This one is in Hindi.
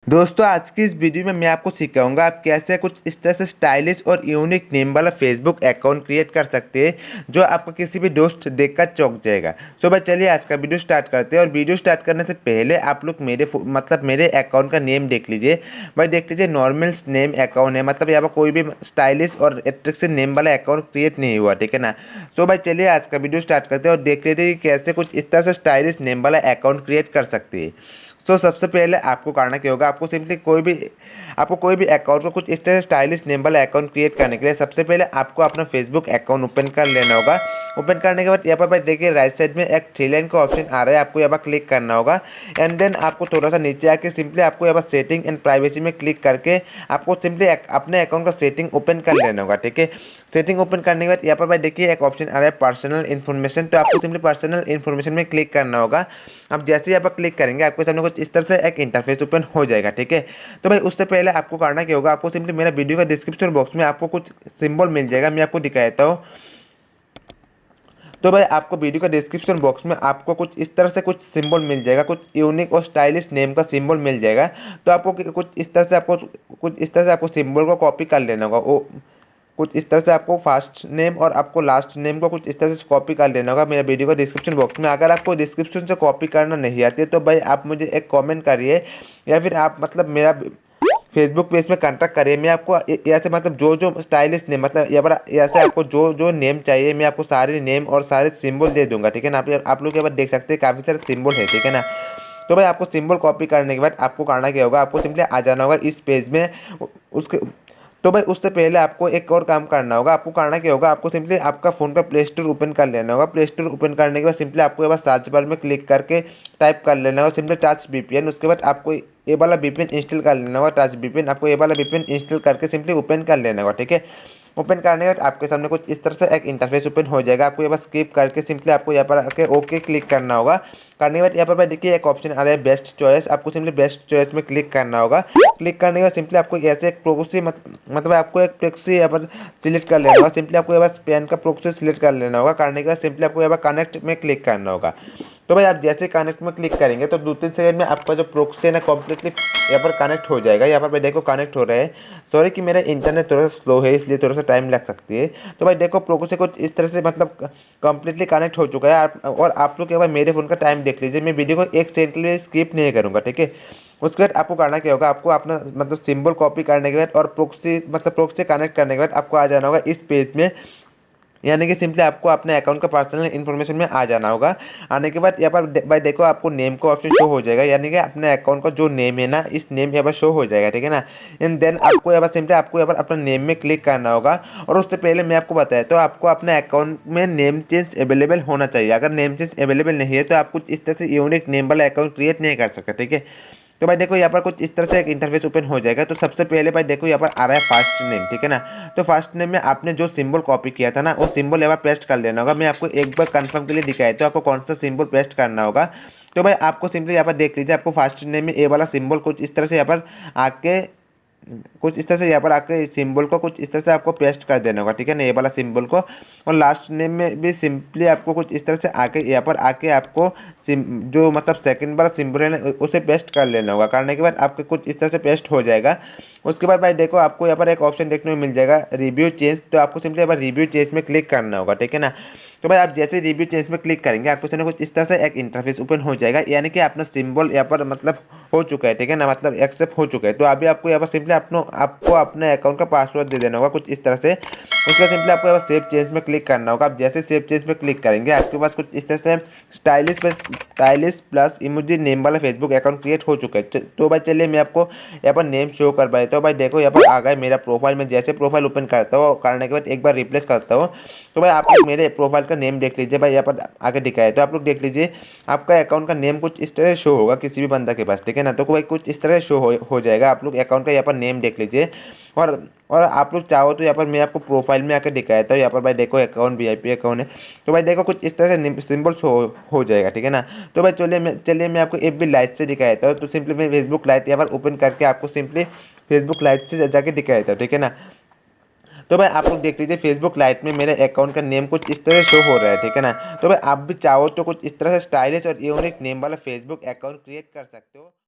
दोस्तों आज की इस वीडियो में मैं आपको सिखाऊंगा आप कैसे कुछ इस तरह से स्टाइलिश और यूनिक नेम वाला फेसबुक अकाउंट क्रिएट कर सकते हैं जो आपका किसी भी दोस्त देखकर चौंक जाएगा। सो भाई चलिए आज का वीडियो स्टार्ट करते हैं। और वीडियो स्टार्ट करने से पहले आप लोग मेरे अकाउंट का नेम देख लीजिए। भाई देख लीजिए नॉर्मल नेम अकाउंट है, मतलब यहाँ पर कोई भी स्टाइलिश और अट्रैक्टिव नेम वाला अकाउंट क्रिएट नहीं हुआ, ठीक है ना। सो भाई चलिए आज का वीडियो स्टार्ट करते हैं और देख लेते हैं कि कैसे कुछ इस तरह से स्टाइलिश नेम वाला अकाउंट क्रिएट कर सकते हैं। तो सबसे पहले आपको करना क्या होगा, आपको कोई भी अकाउंट को कुछ इस तरह स्टाइलिश नेम वाला अकाउंट क्रिएट करने के लिए सबसे पहले आपको अपना फेसबुक अकाउंट ओपन कर लेना होगा। ओपन करने के बाद यहाँ पर देखिए राइट साइड में एक थ्री लाइन का ऑप्शन आ रहा है, आपको यहाँ पर क्लिक करना होगा। एंड देन आपको थोड़ा सा नीचे आके सिंपली आपको यहाँ पर सेटिंग एंड प्राइवेसी में क्लिक करके आपको सिंपली अपने अकाउंट का सेटिंग ओपन कर लेना होगा, ठीक है। सेटिंग ओपन करने के बाद यहाँ पर भाई देखिए एक ऑप्शन आ रहा है पर्सनल इन्फॉर्मेशन, तो आपको सिंपली पर्सनल इन्फॉर्मेशन में क्लिक करना होगा। अब जैसे ही आप क्लिक करेंगे आपके सामने कुछ इस तरह से एक इंटरफेस ओपन हो जाएगा, ठीक है। तो भाई उससे पहले आपको करना क्या होगा, आपको सिंपली मेरा वीडियो का डिस्क्रिप्शन बॉक्स में आपको कुछ सिंबल मिल जाएगा, मैं आपको दिखा देता हूँ। तो भाई आपको वीडियो का डिस्क्रिप्शन बॉक्स में आपको कुछ इस तरह से कुछ सिंबल मिल जाएगा, कुछ यूनिक और स्टाइलिश नेम का सिंबल मिल जाएगा। तो आपको कुछ इस तरह से आपको सिंबल को कॉपी कर लेना होगा। वो कुछ इस तरह से आपको फर्स्ट नेम और आपको लास्ट नेम को कुछ इस तरह से कॉपी कर लेना होगा मेरा वीडियो का डिस्क्रिप्शन बॉक्स में। अगर आपको डिस्क्रिप्शन से कॉपी करना नहीं आती है तो भाई आप मुझे एक कमेंट करिए या फिर आप मेरा फेसबुक पेज में कांटेक्ट करिए। मैं आपको यहाँ से जो जो स्टाइलिश नेम यहाँ से आपको जो जो नेम चाहिए मैं आपको सारे नेम और सारे सिंबल दे दूंगा, ठीक है ना। आप लोग यहाँ पर देख सकते हैं काफ़ी सारे सिंबल है, ठीक है ना। तो भाई आपको सिंबल कॉपी करने के बाद आपको करना क्या होगा, आपको सिंपली आ जाना होगा इस पेज में। उसके तो भाई उससे पहले आपको एक और काम करना होगा। आपको करना क्या होगा, आपको सिंपली आपका फ़ोन का प्ले स्टोर ओपन कर लेना होगा। प्ले स्टोर ओपन करने के बाद सिंपली आपको ये बस सर्च बार में क्लिक करके टाइप कर लेना होगा सिंपली टच वीपीएन। उसके बाद आपको ये वाला वीपीएन इंस्टॉल कर लेना होगा, टच वीपीएन। आपको ये वाला वीपीएन इंस्टॉल करके सिंपली ओपन कर लेना होगा, ठीक है। ओपन करने के बाद आपके सामने कुछ इस तरह से एक इंटरफेस ओपन हो जाएगा। आपको ये बस स्किप करके सिंपली आपको यहाँ पर आके ओके क्लिक करना होगा। करने के बाद यहाँ पर देखिए एक ऑप्शन आ रहा है बेस्ट चॉइस, आपको सिंपली बेस्ट चॉइस में क्लिक करना होगा। क्लिक करने के बाद सिंपली आपको ऐसे एक प्रोक्सी मतलब आपको एक प्रोक्सी यहाँ पर सिलेक्ट कर लेना होगा। सिंपली आपको यहाँ पर पेन का प्रोक्सी सिलेक्ट कर लेना होगा। करने के बाद सिंपली आपको यहाँ पर कनेक्ट में क्लिक करना होगा। तो भाई आप जैसे कनेक्ट में क्लिक करेंगे तो 2-3 सेकंड में आपका जो प्रोक्सी है ना कम्प्लीटली यहाँ पर कनेक्ट हो जाएगा। यहाँ पर भाई देखो कनेक्ट हो रहा है। सॉरी कि मेरा इंटरनेट थोड़ा सा स्लो है इसलिए थोड़ा सा टाइम लग सकती है। तो भाई देखो प्रोक्सी कुछ इस तरह से कम्प्लीटली कनेक्ट हो चुका है। और आप लोग यहाँ पर मेरे फ़ोन का टाइम देख लीजिए, मैं वीडियो को 1 सेकंड के लिए स्किप नहीं करूँगा, ठीक है। उसके बाद आपको करना क्या होगा, आपको अपना सिंबल कॉपी करने के बाद और प्रोक्सी कनेक्ट करने के बाद आपको आ जाना होगा इस पेज में। यानी कि सिंपली आपको अपने अकाउंट का पर्सनल इन्फॉर्मेशन में आ जाना होगा। आने के बाद यहाँ पर भाई देखो आपको नेम का ऑप्शन शो हो जाएगा, यानी कि अपने अकाउंट का जो नेम है ना इस नेम यहाँ पर शो हो जाएगा, ठीक है ना। एंड देन आपको यहाँ पर सिंपली आपको यहाँ पर अपना नेम में क्लिक करना होगा। और उससे पहले मैं आपको बताया तो आपको अपने अकाउंट में नेम चेंज अवेलेबल होना चाहिए। अगर नेम चेंज अवेलेबल नहीं है तो आप कुछ इस तरह से यूनिक नेम वाला अकाउंट क्रिएट नहीं कर सकते, ठीक है। तो भाई देखो यहाँ पर कुछ इस तरह से एक इंटरफेस ओपन हो जाएगा। तो सबसे पहले भाई देखो यहाँ पर आ रहा है फर्स्ट नेम, ठीक है ना। तो फर्स्ट नेम में आपने जो सिंबल कॉपी किया था ना वो सिंबल यहाँ पर पेस्ट कर लेना होगा। मैं आपको एक बार कंफर्म के लिए दिखाया तो आपको कौन सा सिंबल पेस्ट करना होगा। तो भाई आपको सिंपली यहाँ पर देख लीजिए आपको फर्स्ट नेम में ए वाला सिंबल कुछ इस तरह से यहाँ पर आके कुछ इस तरह से यहाँ पर आके सिंबल को कुछ इस तरह से आपको पेस्ट कर देना होगा, ठीक है ना, ये वाला सिंबल को। और लास्ट नेम में भी सिंपली आपको कुछ इस तरह से आके यहाँ पर आके आपको जो सेकंड वाला सिंबल है ना उसे पेस्ट कर लेना होगा। करने के बाद आपके कुछ इस तरह से पेस्ट हो जाएगा। उसके बाद भाई देखो आपको यहाँ पर एक ऑप्शन देखने को मिल जाएगा रिव्यू चेंज, तो आपको सिंपली यहाँ पर रिव्यू चेंज में क्लिक करना होगा, ठीक है ना। तो भाई आप जैसे रिव्यू चेंज में क्लिक करेंगे आपको सामने कुछ इस तरह से एक इंटरफेस ओपन हो जाएगा, यानी कि अपना सिंबल यहाँ पर हो चुका है, ठीक है ना, एक्सेप्ट हो चुका है। तो अभी आपको यहाँ पर सिंपली आपको अपने अकाउंट का पासवर्ड दे देना होगा कुछ इस तरह से। उसके बाद सिंपली आपको यहाँ पर सेव चेंज में क्लिक करना होगा। आप जैसे सेव चेंज में क्लिक करेंगे आपके पास कुछ इस तरह से स्टाइलिश प्लस इमोजी नेम वाला फेसबुक अकाउंट क्रिएट हो चुका है। तो भाई चलिए मैं आपको यहाँ पर नेम शो कर पाता हूँ। भाई देखो यहाँ पर आ गया मेरा प्रोफाइल में। जैसे प्रोफाइल ओपन करता हूँ करने के बाद एक बार रिप्लेस करता हूँ तो भाई आप लोग मेरे प्रोफाइल का नेम देख लीजिए। भाई यहाँ पर आगे दिखाया तो आप लोग देख लीजिए आपका अकाउंट का नेम कुछ इस तरह से शो होगा किसी भी बंदा के पास, ठीक है ना। तो भाई कुछ इस तरह शो हो जाएगा। आप लोग अकाउंट का यहाँ पर नेम देख लीजिए। और आप लोग चाहो तो यहाँ पर मैं आपको प्रोफाइल में आकर दिखाया था। यहाँ पर भाई देखो अकाउंट वीआईपी अकाउंट है। तो भाई देखो कुछ इस तरह से सिंबल शो हो जाएगा, ठीक है ना। तो भाई चलिए मैं आपको एफ बी लाइट से दिखाया था। तो सिंपली मैं फेसबुक लाइट यहाँ पर ओपन करके आपको सिंपली फेसबुक लाइट से जाके दिखाया था, ठीक है ना। तो भाई आप लोग देख लीजिए फेसबुक लाइट में मेरे अकाउंट का नेम कुछ इस तरह शो हो रहा है, ठीक है ना। तो भाई आप भी चाहो तो कुछ इस तरह से स्टाइलिश और यूनिक नेम वाला फेसबुक अकाउंट क्रिएट कर सकते हो।